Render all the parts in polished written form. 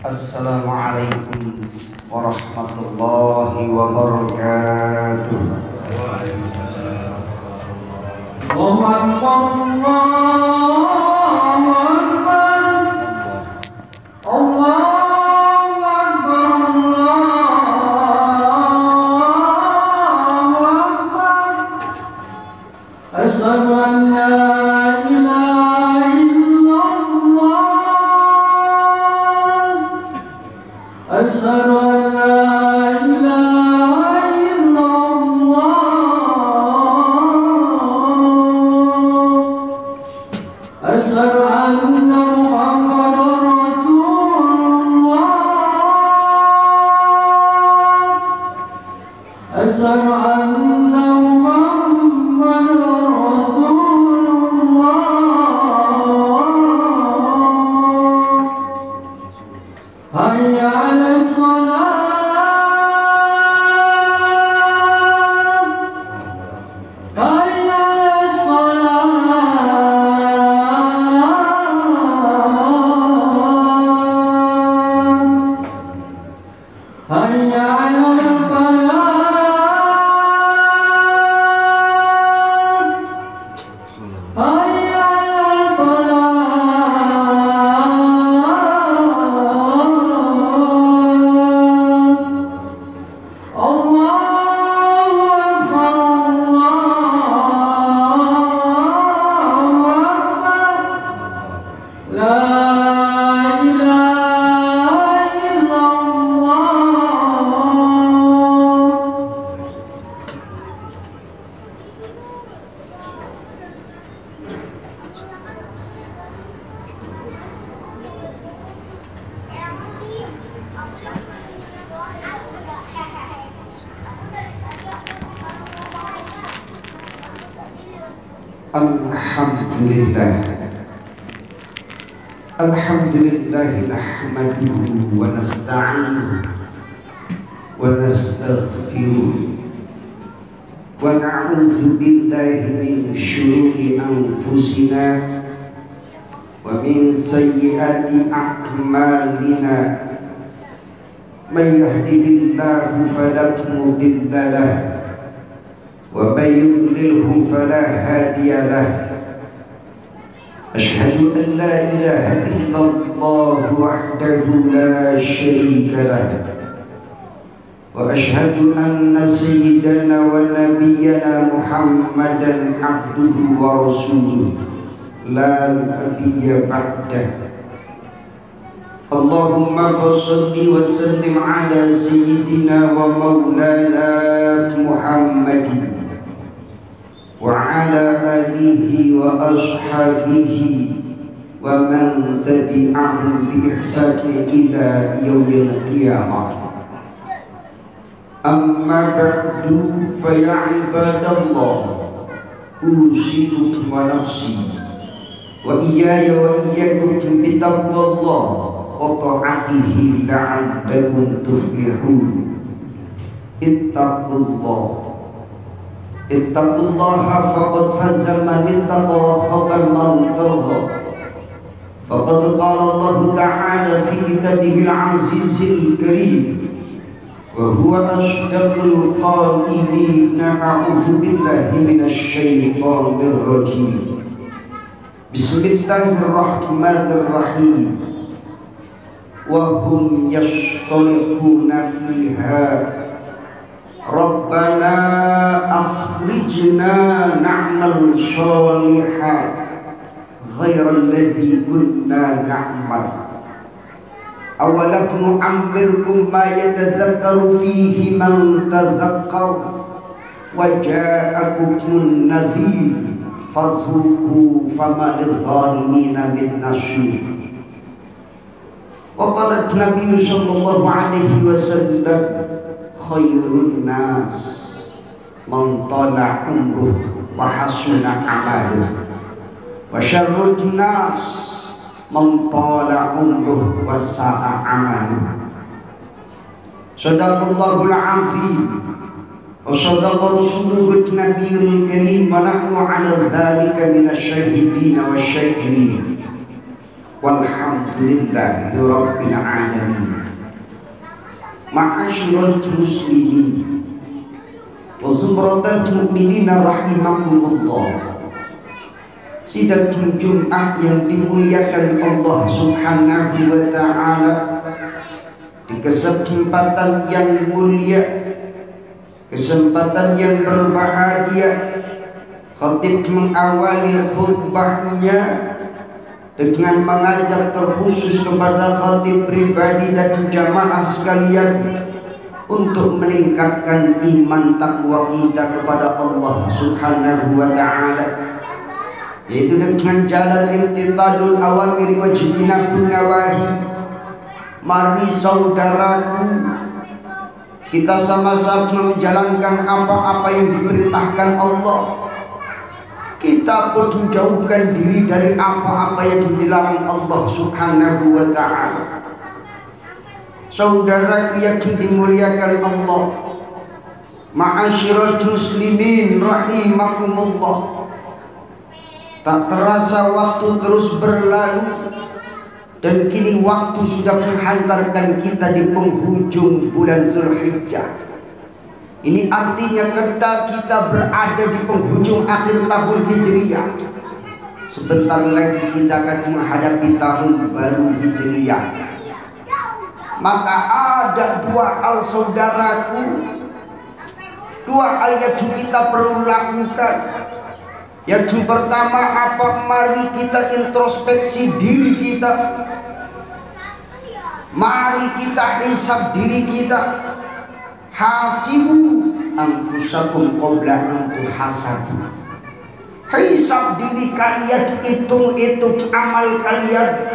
Assalamualaikum warahmatullahi wabarakatuh. Allahu Akbar, Allahu Akbar, Allahu Akbar, Allahu Akbar. Asyhadu an la ilaha illallah. Asyhadu an la ilaha illallah. Asyhadu anna Muhammadar Rasulullah. Asyhadu anna Muhammadar Rasulullah. Hayya 'alas shalah, hayya 'alas shalah, hayya 'alal falah, hayya 'alal falah. Allahu Akbar, Allahu Akbar. La ilaha illallah. Alhamdulillah, alhamdulillah, nahmaduhu wa nasta'inuhu wa nastaghfiruh wa na'udzu billahi min syururi anfusina wa min sayyiati a'malina. Man yahdihillahu fala mudilla lahu wa man yudlilhu fala hadiya lahu. Asyhadu an la ilaha illallah wahdahu la syarika lahu wa asyhadu anna sayyidana wa nabiyyana Muhammadan abduhu wa rasuluh la nabiyya ba'dah. Allahumma fassalli wa sallim ala sayyidina wa maulana Muhammadin wa ala alihi wa ashabihi wa man tabi'ahum bi ihsanin ila yaumil qiyamah. Amma ba'du, fa ya ibadallah, usikum wa nafsi wa iyaya wa iyyakum bi taqwallah wa ta'atihi la'allakum tuflihun. Ittaqullah, ittaqullaha faqad faza man ittaqa wa khaba man tagha. فقد قال الله تعالى في كتابه العزيز الكريم وهو أصدق القائلين أعوذ بالله من الشيطان الرجيم بسم الله الرحمن الرحيم وهم يصطرخون فيها ربنا أخرجنا نعمل صالحا غير الذي كنا نعمل أولم نعمركم ما يتذكر فيه من تذكر وجاءكم النذير فذوقوا فما للظالمين من نصير. وقال النبي صلى الله عليه وسلم خير الناس من طال عمره وحسن عمله وشر الناس من طال عمره وساء عمله. Sadaqallahul azim wa sadaqa rasuluhu nabiyul karim wa nahnu ala dzalika minasyahidin wasyakirin walhamdulillahi rabbil alamin. Ma'asyiral muslimin wa zumratal mu'minin rahimakumullah. Sidang Jumat yang dimuliakan Allah Subhanahu wa ta'ala, di kesempatan yang mulia, kesempatan yang berbahagia, khatib mengawali khutbahnya dengan mengajak terkhusus kepada khatib pribadi dan jamaah sekalian untuk meningkatkan iman takwa kita kepada Allah Subhanahu wa ta'ala, yaitu dengan jalan imtithalul awamir wa jtinabun nawahi. Mari saudaraku, kita sama-sama menjalankan apa-apa yang diperintahkan Allah. Kita pun menjauhkan diri dari apa-apa yang dilarang Allah Subhanahu wa ta'ala. Saudaraku yang dimuliakan Allah, ma'asyiral muslimin rahimakumullah. Tak terasa waktu terus berlalu dan kini waktu sudah menghantarkan kita di penghujung bulan Zulhijjah. Ini artinya kita berada di penghujung akhir tahun Hijriyah. Sebentar lagi kita akan menghadapi tahun baru Hijriyah. Maka ada dua hal saudaraku, dua hal yang kita perlu lakukan. Yang pertama, mari kita introspeksi diri kita. Mari kita hisab diri kita. Hasibu anfusakum qabla an tuhasabu. Hisab diri kalian, hitung amal kalian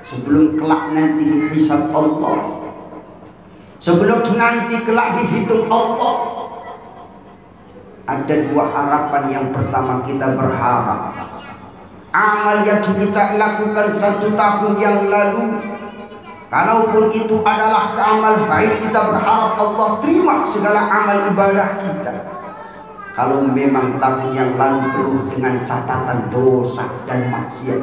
sebelum kelak nanti dihisab Allah. Sebelum nanti kelak dihitung Allah. Ada dua harapan. Yang pertama, kita berharap amal yang kita lakukan 1 tahun yang lalu, kalaupun itu adalah amal baik, kita berharap Allah terima segala amal ibadah kita. Kalau memang tahun yang lalu penuh dengan catatan dosa dan maksiat,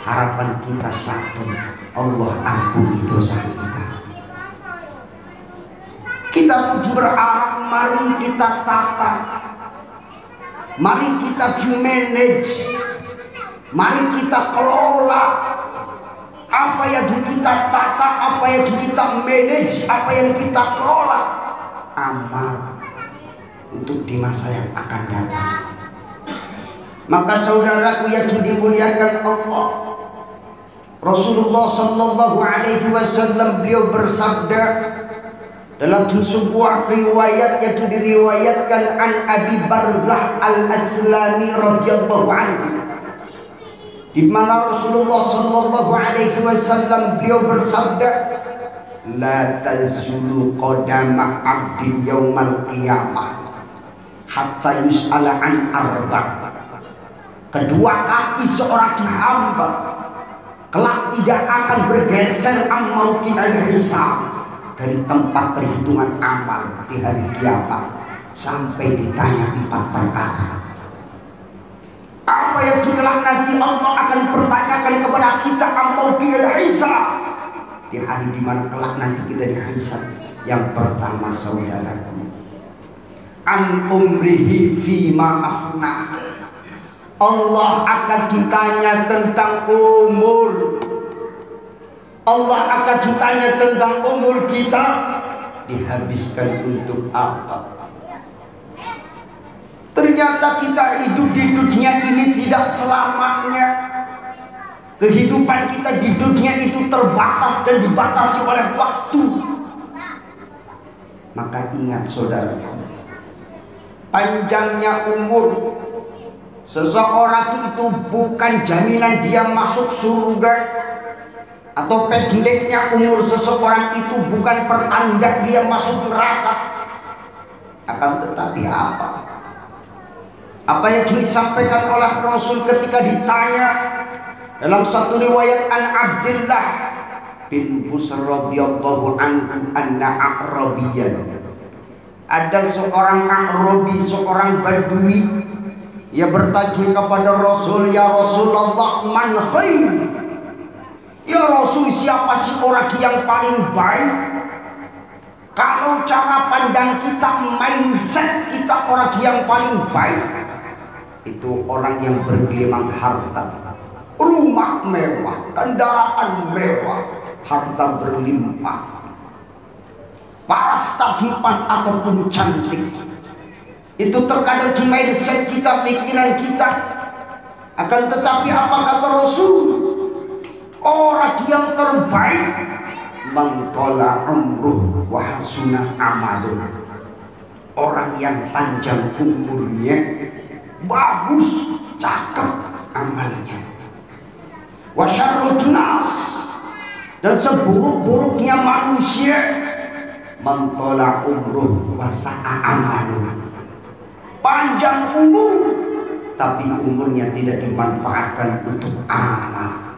harapan kita satu, Allah ampuni dosa kita. Kita pun berharap, mari kita tata, mari kita manage, mari kita kelola apa yang kita tata, apa yang kita manage, apa yang kita kelola, amal untuk di masa yang akan datang. Maka saudaraku yang dimuliakan Allah, Rasulullah sallallahu alaihi wasallam beliau bersabda dalam sebuah riwayat yang diriwayatkan an Abi Barzah al-Aslami radhiyallahu anhu, di mana Rasulullah sallallahu alaihi wasallam beliau bersabda, la tazulu qadama 'abdin yaumal qiyamah hatta yus'ala an arba'. Kedua kaki seorang hamba kelak tidak akan bergeser amal hisab dari tempat perhitungan amal di hari kiamat sampai ditanya 4 perkara. Apa yang kelak nanti Allah akan pertanyakan kepada kita ambau bil hisab. Di hari dimana kelak nanti kita dihisab. Yang pertama saudaraku, an umrihi fima afna. Allah akan ditanya tentang umur. Allah akan ditanya tentang umur kita, dihabiskan untuk apa? Ternyata kita hidup di dunia ini tidak selamanya. Kehidupan kita di dunia itu terbatas dan dibatasi oleh waktu. Maka ingat saudara, panjangnya umur seseorang itu bukan jaminan dia masuk surga, atau pendeknya umur seseorang itu bukan pertanda dia masuk neraka. Akan tetapi apa yang disampaikan oleh Rasul ketika ditanya dalam satu riwayat an Abdullah bin Busr radhiyallahu anhu anna A'rabiyyan, ada seorang A'rabi, seorang Badui, ia bertanya kepada Rasul, ya Rasulullah, man khair? Ya Rasul, siapa sih orang yang paling baik? Kalau cara pandang kita, mindset kita, orang yang paling baik itu orang yang bergelimang harta, rumah mewah, kendaraan mewah, harta berlimpah, paras tampan ataupun cantik. Itu terkadang di mindset kita, pikiran kita. Akan tetapi apa kata Rasul? Orang yang terbaik man tala umruh wa hasuna amaluh. Orang yang panjang umurnya, bagus, cakep amalnya. Wa syarrun nas, dan seburuk-buruknya manusia, man tala umruh wa sa'a amaluh. Panjang umur tapi umurnya tidak dimanfaatkan untuk amal.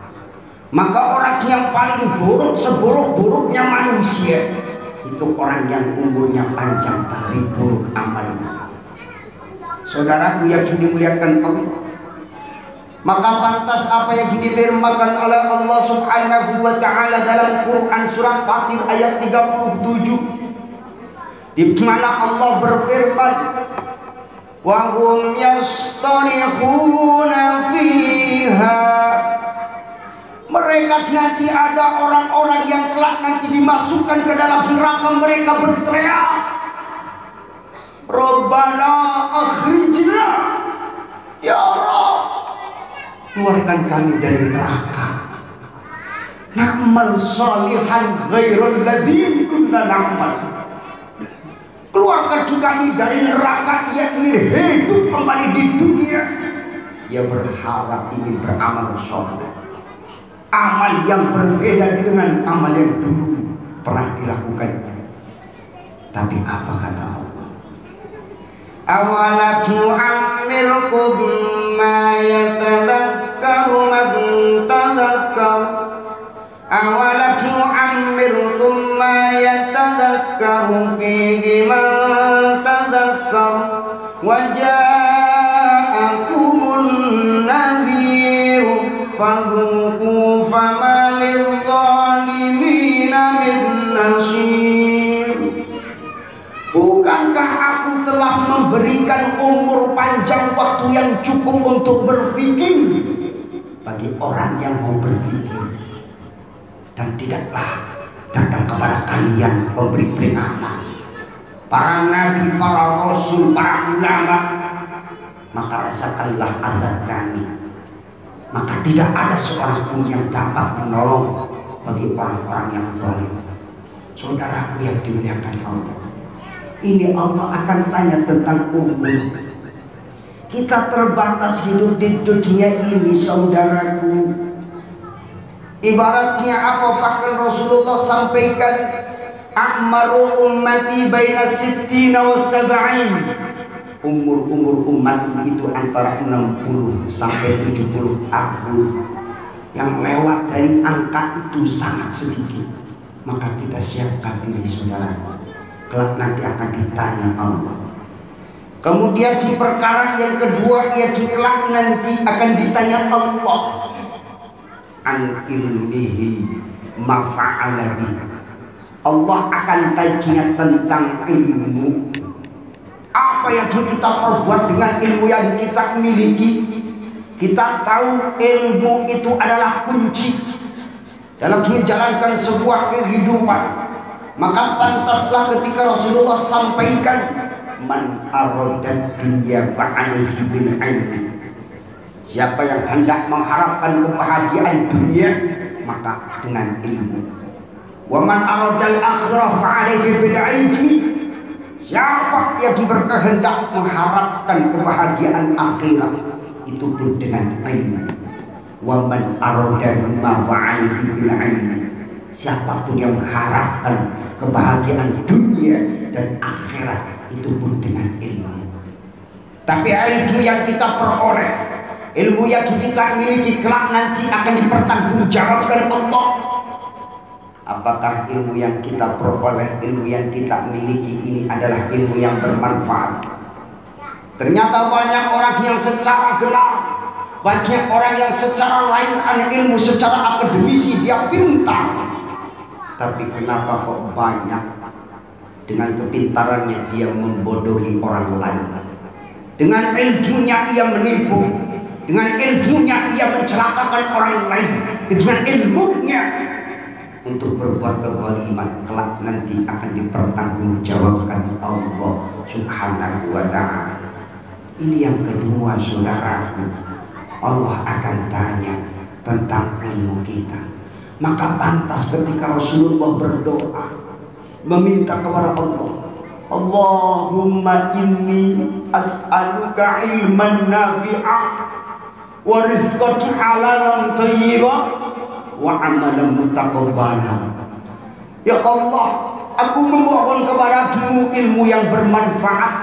Maka orang yang paling buruk, seburuk-buruknya manusia, itu orang yang umurnya panjang tapi buruk amalnya. Saudaraku yang dimuliakan Allah, maka pantas apa yang difirmankan oleh Allah Subhanahu wa ta'ala dalam Quran surat Fatir ayat 37, di mana Allah berfirman, wa hum yastarikhuna fiha. Mereka nanti ada orang-orang yang kelak nanti dimasukkan ke dalam neraka, mereka berteriak, Rabbana akhrijna, ya Rabb, keluarkan kami dari neraka, na'mal salihan ghairul ladzi kunna na'mal. Keluarkan kami dari neraka, ia ingin hidup kembali di dunia. Ia berharap ingin beramal soleh, amal yang berbeda dengan amal yang dulu pernah dilakukannya. Tapi apa kata Allah? Awalam nu'ammirkum ma yatadhakkaru man tadhakkar. Awalam nu'ammirkum ma yatadhakkaru fihi man tadhakkar wa ja'akumun nazir fadhuku fama lidh-dhalimina min nasir. Bukankah aku telah memberikan umur panjang, waktu yang cukup untuk berpikir bagi orang yang mau berpikir, dan tidaklah datang kepada kalian pemberi peringatan, para nabi, para rasul, para ulama, maka rasakanlah azab kami. Maka tidak ada seorang pun yang dapat menolong bagi orang-orang yang zalim. Saudaraku yang dimuliakan Allah, ini Allah akan tanya tentang umur. Kita terbatas hidup di dunia ini, saudaraku. Ibaratnya apa? Bahkan Rasulullah sampaikan, a'maru ummati baina sittina wa sab'in. Umur umat itu antara 60 sampai 70 tahun. Yang lewat dari angka itu sangat sedikit. Maka kita siapkan diri, saudara. Kelak nanti akan ditanya Allah, Kemudian di perkara yang kedua, ia kelak nanti akan ditanya Allah an ilmihi ma fa'ala bi. Allah akan tanya tentang ilmu. Apa yang kita perbuat dengan ilmu yang kita miliki. Kita tahu ilmu itu adalah kunci dalam menjalankan sebuah kehidupan. Maka pantaslah ketika Rasulullah sampaikan, man aradad dunya fa'alaihi bil ilmi. Siapa yang hendak mengharapkan kebahagiaan dunia, maka dengan ilmu. Wa man aradal akhirah fa'alaihi bil ilmi. Siapa yang berkehendak mengharapkan kebahagiaan akhirat, itu pun dengan ilmu. Wa man arada ma fa'alaihi bil ilmi. Siapapun yang mengharapkan kebahagiaan dunia dan akhirat, itu pun dengan ilmu. Tapi ilmu yang kita peroleh, ilmu yang kita miliki kelak nanti akan dipertanggungjawabkan Allah. Apakah ilmu yang kita peroleh, ilmu yang kita miliki ini adalah ilmu yang bermanfaat? Ternyata banyak orang yang secara gelap, banyak orang yang secara lain ilmu, secara akademisi dia pintar. Tapi kenapa kok banyak dengan kepintarannya dia membodohi orang lain? Dengan ilmunya ia menipu, dengan ilmunya ia mencelakakan orang lain, dengan ilmunya untuk berbuat kezaliman, kelak nanti akan dipertanggungjawabkan Allah Subhanahu wa ta'ala. Ini yang kedua, saudaraku, Allah akan tanya tentang ilmu kita. Maka pantas ketika Rasulullah berdoa meminta kepada Allah, Allahumma inni as'aluka ilman nafi'ah wa rizqan halalan thayyiban wa amalan mutaqabbalan. Ya Allah, aku memohon kepadamu ilmu yang bermanfaat,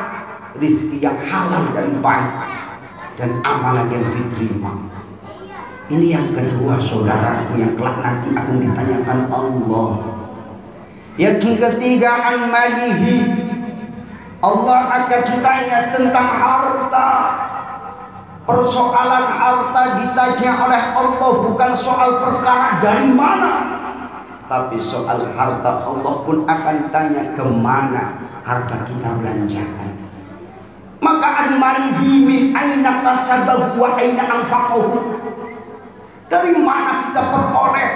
rizki yang halal dan baik, dan amalan yang diterima. Ini yang kedua, saudaraku, yang kelak nanti akan ditanyakan Allah. Yang ketiga, an malihi. Allah akan ditanya tentang harta. Persoalan harta ditanya oleh Allah bukan soal perkara dari mana, tapi soal harta Allah pun akan tanya kemana harta kita belanjakan. Maka an malihi min aina kasabahu wa aina anfaqahu. Dari mana kita peroleh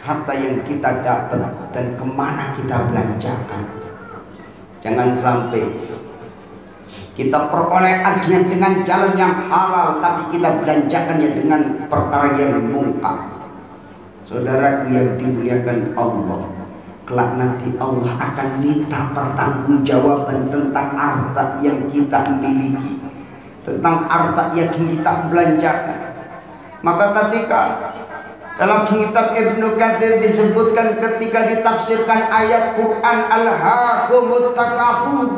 harta yang kita dapat dan kemana kita belanjakan. Jangan sampai kita peroleh artinya dengan jalan yang halal, tapi kita belanjakannya dengan perkara yang mungkar. Saudaraku yang dimuliakan Allah, kelak nanti Allah akan minta pertanggungjawaban tentang harta yang kita miliki, tentang harta yang kita belanjakan. Maka ketika dalam kitab Ibnu Katsir disebutkan ketika ditafsirkan ayat Quran, alhaakumut takatsur,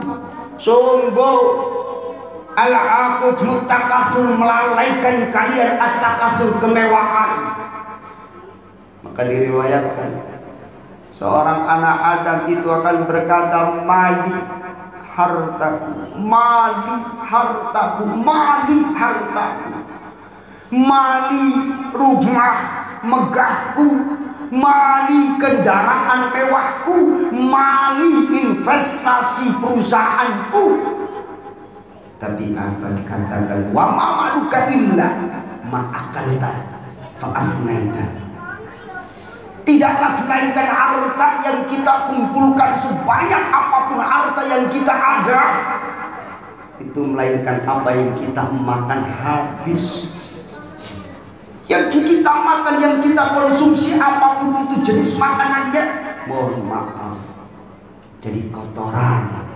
sungguh alhaakumut takatsur, melalaikan kalian at-takatsur, kemewahan. Maka diriwayatkan seorang anak Adam itu akan berkata, mali hartaku, mali hartaku, mali hartaku, mali rumah megahku, mali kendaraan mewahku, mali investasi perusahaanku. Tapi apa dikatakan, wa ma maluka illa ma akalta fa'afnaita. Tidaklah melainkan harta yang kita kumpulkan, sebanyak apapun harta yang kita ada, itu melainkan apa yang kita makan habis. Yang kita makan, yang kita konsumsi, apapun itu jenis makanannya, mohon maaf, jadi kotoran.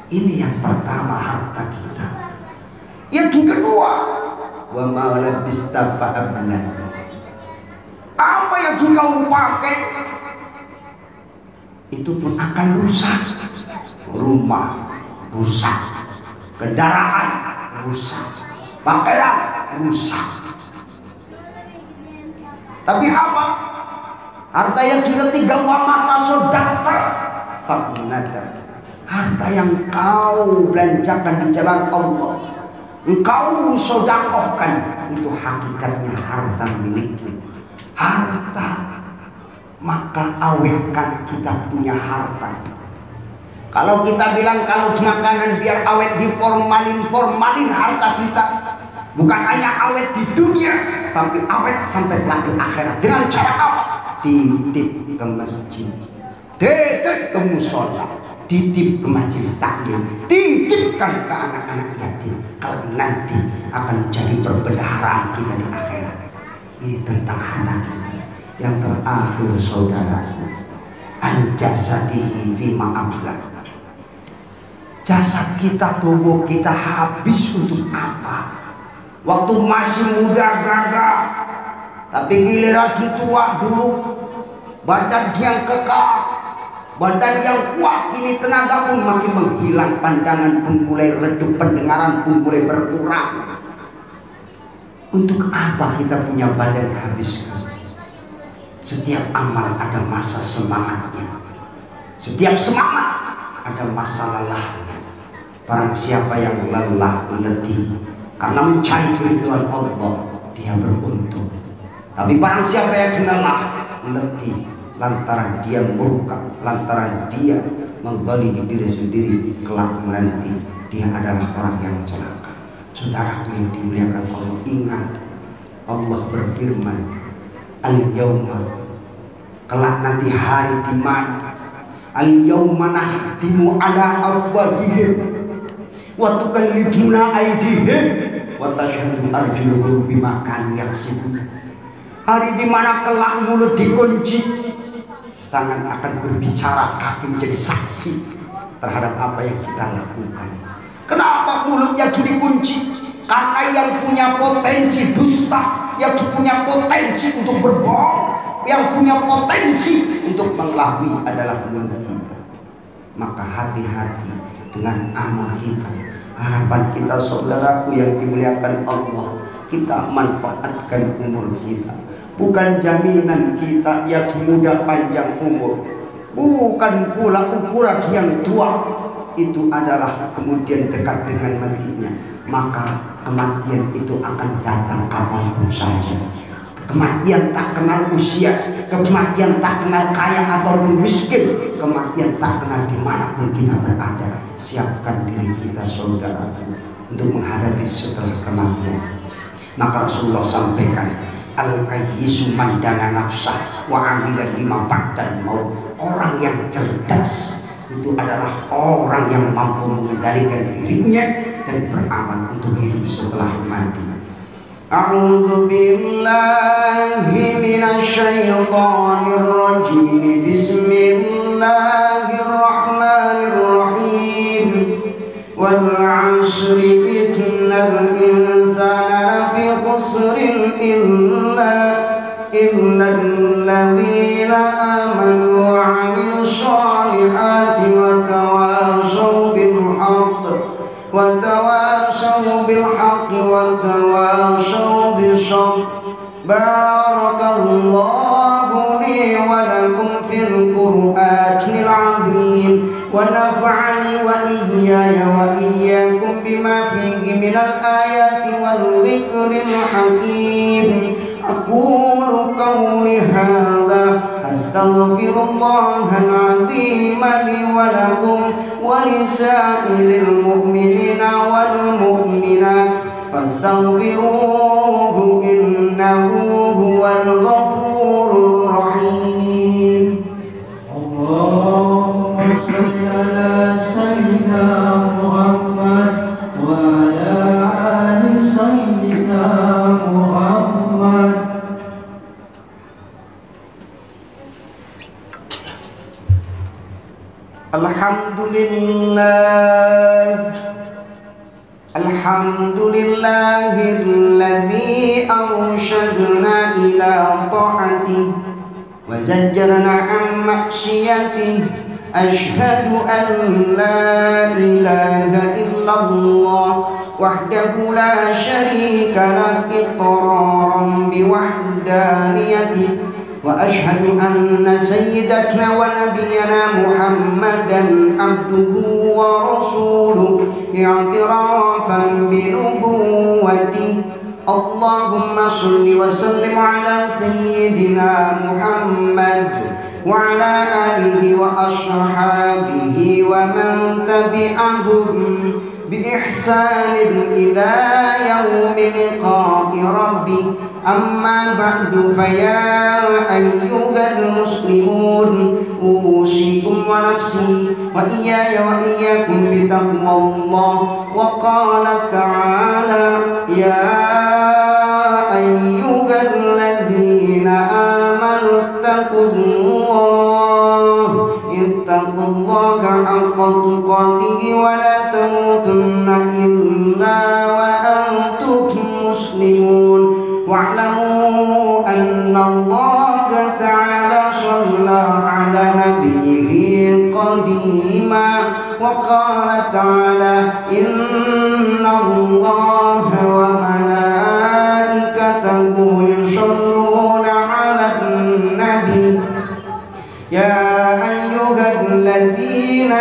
Ini yang pertama, harta kita. Yang kedua, wa ma labista fa'abna. Apa yang kau pakai itu pun akan rusak. Rumah rusak, kendaraan rusak, pakaian rusak. Tapi apa? Harta yang ketiga, wa mata sodakta faknata. harta yang kau belanjakan di jalan Allah, engkau sedekahkan, itu hakikatnya harta milikmu. Harta, maka awetkan kita punya harta. Kalau kita bilang kalau makanan biar awet di formalin harta kita, bukan hanya awet di dunia, tapi awet sampai kelak di akhirat. Dengan cara apa? Titip ke masjid, titip ke musola, titip ke majelis taklim, titipkan ke anak-anak yatim. Kalau nanti akan jadi perbendaharaan kita di akhirat. Ini tentang harta kita. Yang terakhir saudaraku, anjasadihi fima abla. Jasad kita, tubuh kita habis untuk apa? Waktu masih muda gagah, tapi giliran tua dulu badan yang kekal, badan yang kuat, ini tenaga pun makin menghilang, pandangan pun mulai redup, pendengaran pun mulai berkurang. Untuk apa kita punya badan habis? Setiap amal ada masa semangatnya, setiap semangat ada masa lelahnya. Barang siapa yang lelah letih karena mencari keridhaan Allah, dia beruntung. Tapi barang siapa yang lelah letih lantaran dia murka, lantaran dia menzalimi diri sendiri, kelak nanti dia adalah orang yang celaka. Saudaraku yang dimuliakan Allah, ingat Allah berfirman, al-yauma, kelak nanti hari di mana al-yauma nahtimu ala afwahihim wa tukallimuna aydihim wa tashhadu arjuluhum bima kanu yaksibun. Hari di mana kelak mulut dikunci, tangan akan berbicara, kaki menjadi saksi terhadap apa yang kita lakukan. Kenapa mulutnya dikunci? Karena yang punya potensi dusta, yang punya potensi untuk berbohong, yang punya potensi untuk mengelabui adalah mulut kita. Maka hati-hati dengan amal kita. Harapan kita saudaraku yang dimuliakan Allah, kita manfaatkan umur kita. Bukan jaminan kita yang muda panjang umur, bukan pula ukuran yang tua itu adalah kemudian dekat dengan matinya. Maka kematian itu akan datang kapanpun saja. Kematian tak kenal usia, kematian tak kenal kaya ataupun miskin, kematian tak kenal dimanapun kita berada. Siapkan diri kita saudaraku untuk menghadapi setelah kematian. Maka Rasulullah sampaikan, al-qayyisu man dana nafsah wa amilan lima ba'dal maut. Orang yang cerdas itu adalah orang yang mampu mengendalikan dirinya dan beramal untuk hidup setelah mati. A'udzu billahi minasyaitonir rajim. Bismillahirrahmanirrahim. Wal 'ashri innal insana lafi khusrin illal ladzina amanu wa 'amilus shalihati wa tawashaw bil haqq وتواصوا بالحق وتواصوا بالصبر. بارك الله لي ولكم في القرآن العظيم ونفعني وإياي وإياكم بما فيه من الآيات والذكر الحكيم. أقول قولي هذا أستغفر الله العظيم لي ولكم ولسائر المؤمنين والمؤمنات فاستغفروه إنه هو الغفور الرحيم. اللهم صل على سيدنا محمد وعلى آل سيدنا محمد. Alhamdulillahilladzi arsyadna ila ta'atih wa zajjarna an maksiyatih. Ashhadu an la ilaha illallah wahdahu la syarika lah iqraran biwahdaniyatih وأشهد أن سيدتنا ونبينا محمدا عبده ورسوله اعترافا بنبوته. اللهم صل وسلم على سيدنا محمد وعلى آله وأصحابه ومن تبعهم بإحسان إلى يوم لقاء ربي. أما بعد فيا أيها المسلمون أوصيكم ونفسي وإياي وإياكم بتقوى الله. وقال تعالى يا أيها الذين آمنوا اتقوا الله حق تقاته ولا تموتن إلا وأنتم مسلمون. واعلموا أن الله تعالى صلى على نبيه قديما وقال تعالى إن الله وملائكته يصلون على النبي يا أيها الذين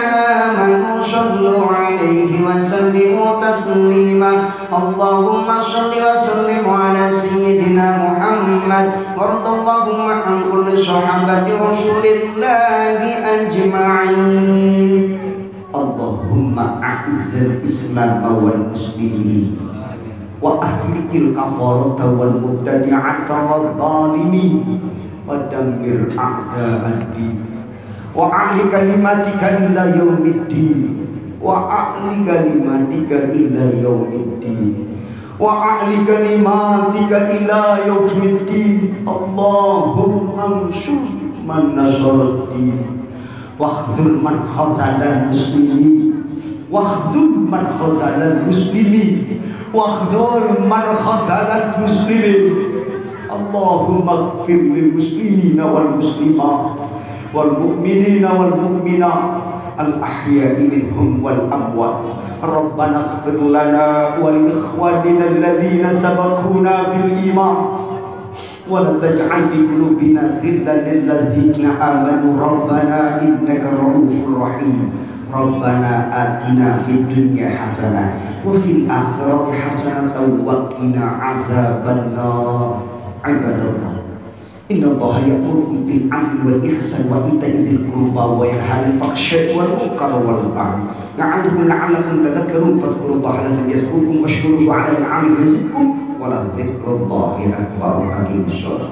آمنوا صلوا عليه وسلموا تسليما. اللهم صل وسلم على سيدنا محمد وارض اللهم عن كل صحابة رسول الله أجمعين. اللهم أعز الإسلام والمسلمين وأهلك الكفرة والمبتدعة والظالمين ودمر أعداء الدين وأعل كلماتك إلى يوم الدين وأعل كلماتك إلى يوم الدين وأعل كلماتك إلى يوم الدين. اللهم انصر من نصر الدين واخذل من خذل المسلمين واخذل من خذل المسلمين واخذل من خذل المسلمين. اللهم اغفر للمسلمين والمسلمات والمؤمنين والمؤمنات الأحياء منهم والأموات. ربنا اغفر لنا ولإخواننا الذين سبقونا بالإيمان ولا تجعل في قلوبنا غلا للذين آمنوا ربنا إنك رؤوف رحيم. ربنا آتنا في الدنيا حسنة وفي الآخرة حسنة وقنا عذاب النار. عباد الله إن الله يأمركم بالعدل والإحسان وإيتاء ذي القربى وينهى عن الفحشاء والمنكر والبغي يعظكم لعلكم تذكرون. فاذكروا الله العظيم يذكركم واشكروه على نعمه يزدكم ولذكر الله أكبر. أقيموا الصلاة.